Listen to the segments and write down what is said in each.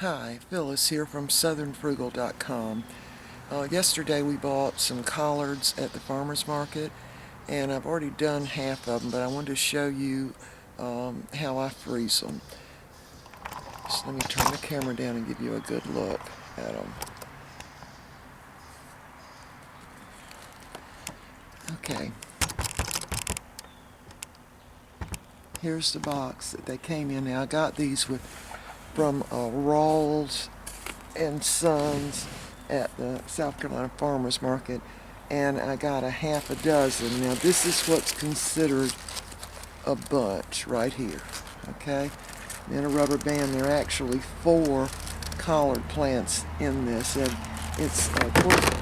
Hi, Phyllis here from southernfrugal.com. Yesterday we bought some collards at the farmer's market, and I've already done half of them, but I wanted to show you how I freeze them. Just let me turn the camera down and give you a good look at them. Okay, here's the box that they came in. Now I got these from Rawls and Sons at the South Carolina Farmers Market, and I got a half a dozen. Now this is what's considered a bunch right here, okay? In a rubber band, there are actually 4 collard plants in this, and it's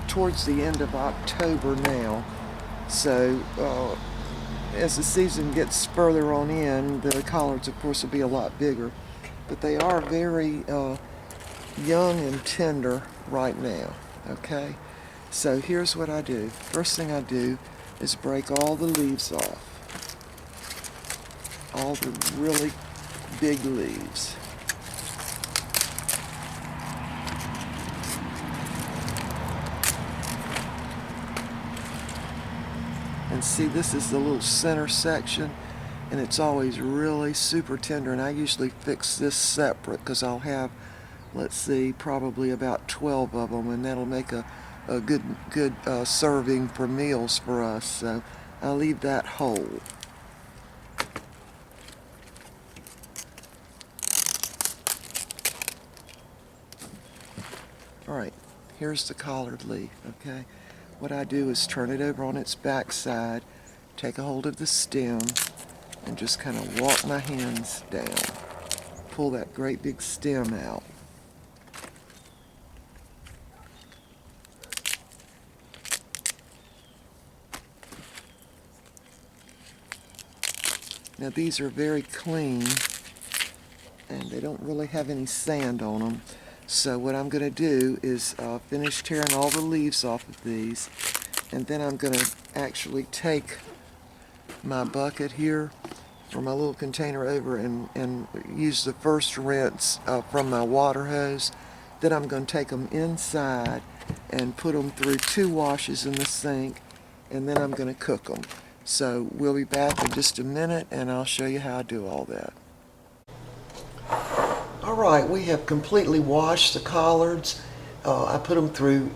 towards the end of October now. So as the season gets further on in, the collards, of course, will be a lot bigger. But they are very young and tender right now, okay? So here's what I do. First thing I do is break all the leaves off. All the really big leaves. And see, this is the little center section, and it's always really super tender, and I usually fix this separate because I'll have, let's see, probably about 12 of them, and that'll make a good serving for meals for us. So I'll leave that whole. Alright, here's the collard leaf, okay? What I do is turn it over on its back side, take a hold of the stem, and just kind of walk my hands down. Pull that great big stem out. Now these are very clean, and they don't really have any sand on them. So what I'm going to do is finish tearing all the leaves off of these, and then I'm going to actually take my bucket here or my little container over and use the first rinse from my water hose. Then I'm going to take them inside and put them through 2 washes in the sink, and then I'm going to cook them. So we'll be back in just a minute, and I'll show you how I do all that. Alright, we have completely washed the collards. I put them through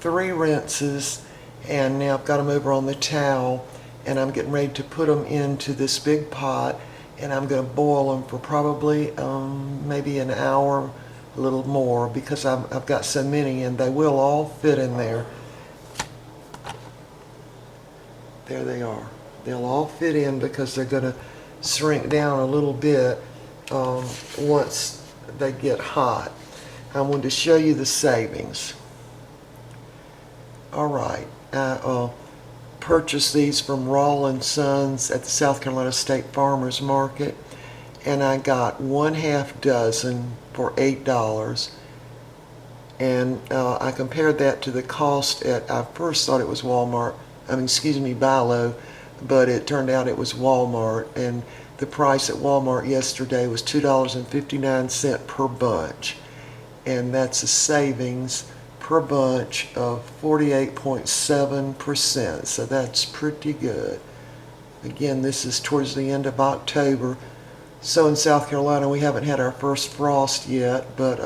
3 rinses, and now I've got them over on the towel, and I'm getting ready to put them into this big pot, and I'm going to boil them for probably maybe an hour, a little more, because I've got so many, and they will all fit in there. There they are. They'll all fit in because they're going to shrink down a little bit once they get hot. I wanted to show you the savings. Alright, I purchased these from Rawls & Sons at the South Carolina State Farmers Market, and I got 1/2 dozen for $8. And I compared that to the cost at, I first thought it was Bi-Lo, but it turned out it was Walmart, and the price at Walmart yesterday was $2.59 per bunch, and that's a savings per bunch of 48.7%, so that's pretty good. Again, this is towards the end of October, so in South Carolina we haven't had our first frost yet, but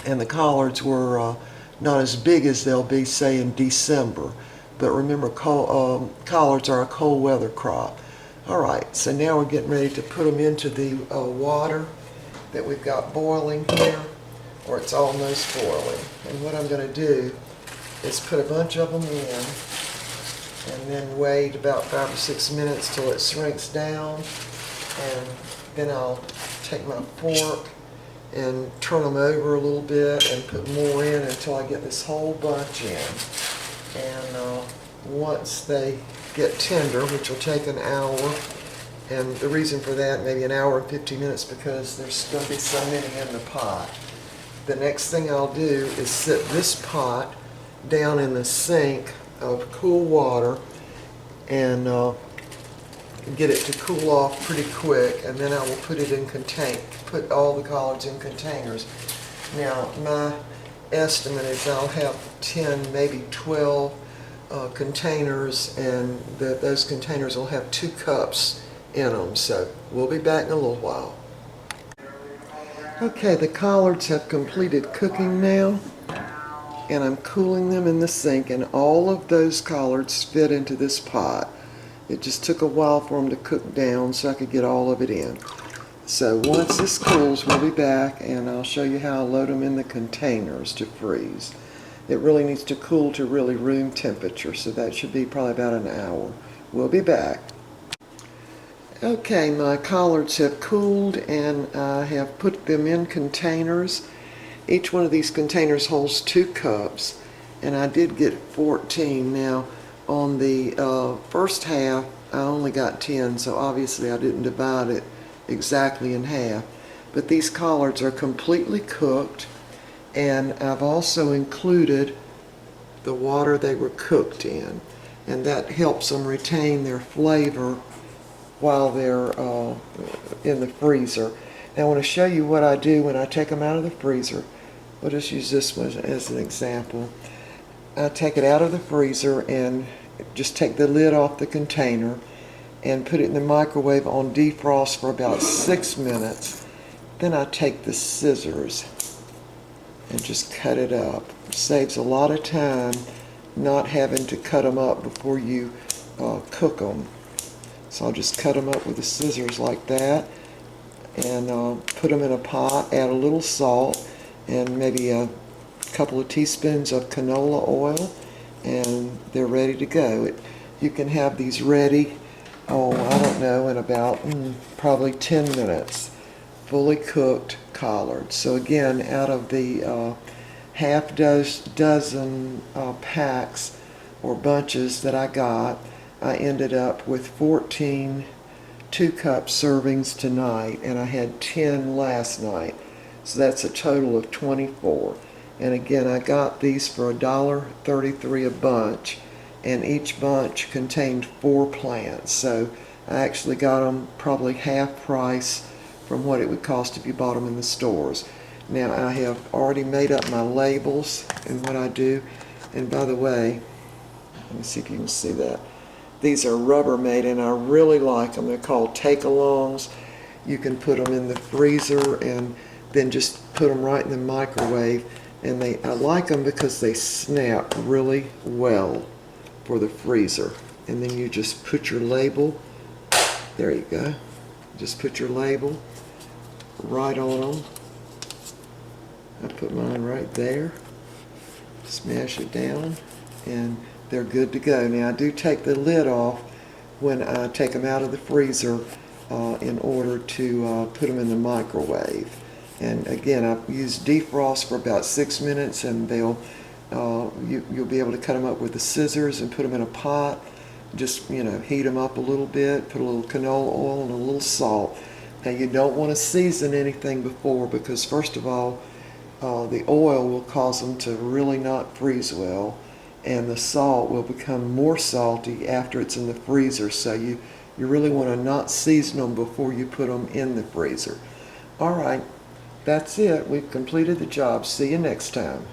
and the collards were not as big as they'll be, say, in December. But remember, collards are a cold weather crop. Alright, so now we're getting ready to put them into the water that we've got boiling here, or it's almost boiling. And what I'm going to do is put a bunch of them in, and then wait about 5 or 6 minutes till it shrinks down, and then I'll take my fork and turn them over a little bit and put more in until I get this whole bunch in. And once they get tender, which will take an hour, and the reason for that, maybe an hour and 15 minutes, because there's going to be so many in the pot. The next thing I'll do is sit this pot down in the sink of cool water, and get it to cool off pretty quick, and then I will put all the collards in containers. Now, my estimate is I'll have 10, maybe 12 containers, and those containers will have 2 cups in them. So we'll be back in a little while. Okay, the collards have completed cooking now, and I'm cooling them in the sink, and all of those collards fit into this pot. It just took a while for them to cook down so I could get all of it in. So once this cools, we'll be back, and I'll show you how I load them in the containers to freeze. It really needs to cool to really room temperature, so that should be probably about an hour. We'll be back. Okay, my collards have cooled, and I have put them in containers. Each one of these containers holds 2 cups, and I did get 14. Now, on the first half, I only got 10, so obviously I didn't divide it exactly in half. But these collards are completely cooked, and I've also included the water they were cooked in, and that helps them retain their flavor while they're in the freezer. Now I want to show you what I do when I take them out of the freezer. We'll just use this one as an example. I take it out of the freezer and just take the lid off the container and put it in the microwave on defrost for about 6 minutes. Then I take the scissors and just cut it up. It saves a lot of time not having to cut them up before you cook them. So I'll just cut them up with the scissors like that, and put them in a pot, add a little salt, and maybe a couple of teaspoons of canola oil, and they're ready to go. You can have these ready, I don't know, in about probably 10 minutes. Fully cooked collards. So again, out of the half dozen packs or bunches that I got, I ended up with 14 2-cup servings tonight, and I had 10 last night. So that's a total of 24. And again, I got these for $1.33 a bunch, and each bunch contained 4 plants. So I actually got them probably half price from what it would cost if you bought them in the stores. Now I have already made up my labels and what I do. And by the way, let me see if you can see that. These are Rubbermaid, and I really like them. They're called take-alongs. You can put them in the freezer and then just put them right in the microwave. And I like them because they snap really well for the freezer. And then you just put your label, there you go. Just put your label right on them. I put mine right there. Smash it down, and they're good to go. Now I do take the lid off when I take them out of the freezer in order to put them in the microwave. And again, I've used defrost for about 6 minutes, and you'll be able to cut them up with the scissors and put them in a pot. Just heat them up a little bit, put a little canola oil and a little salt. Now you don't want to season anything before, because first of all, the oil will cause them to really not freeze well, and the salt will become more salty after it's in the freezer. So you really want to not season them before you put them in the freezer. All right, that's it. We've completed the job. See you next time.